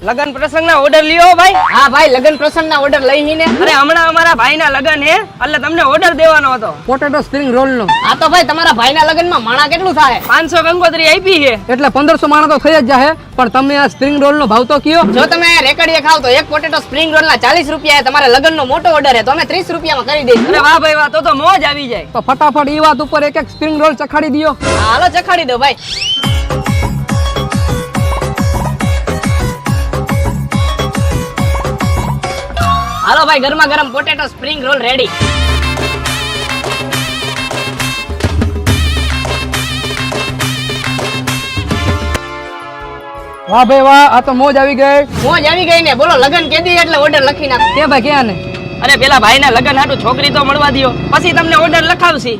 લગન પ્રસંગના ઓર્ડર લ્યો ભાઈ. હા ભાઈ, લગન પ્રસંગના ઓર્ડર લઈને. અરે હમણાં અમારા ભાઈના લગન હે એટલે તમને ઓર્ડર દેવાનો હતો. પોટેટો સ્પ્રિંગ રોલ નો. આ તો ભાઈ તમારા ભાઈના લગનમાં માણા કેટલું થાય? 500 કંકોત્રી આપી છે. એટલે 1500 માણસ તો થઈ જ જાય. પણ તમે આ સ્પ્રિંગ રોલ નો ભાવ તો કયો? જો તમે રેકડીએ ખાવ તો એક પોટેટો સ્પ્રિંગ રોલ ના 40 રૂપિયા. તમારે લગનનો મોટો ઓર્ડર હે તો અમે 30 રૂપિયામાં કરી દઈશું. અરે વાહ ભાઈ વાહ, તો મોજ આવી જાય. તો ફટાફટ એ વાત ઉપર એક સ્પ્રિંગ રોલ ચખાડી દિયો. હા, હાલો ચખાડી દો ભાઈ. હાલો ભાઈ, ગરમા ગરમ પોટેટો સ્પ્રિંગ રોલ રેડી. વાહ ભાઈ વાહ, આ તો મોજ આવી ગઈ. મોજ આવી ગઈ ને. બોલો લગન કેદી એટલે ઓર્ડર લખી નાખો. કે ભાઈ ક્યાં ને? અરે પેલા ભાઈના લગન હાટુ છોકરી તો મળવા દ્યો, પછી તમને ઓર્ડર લખાવશી.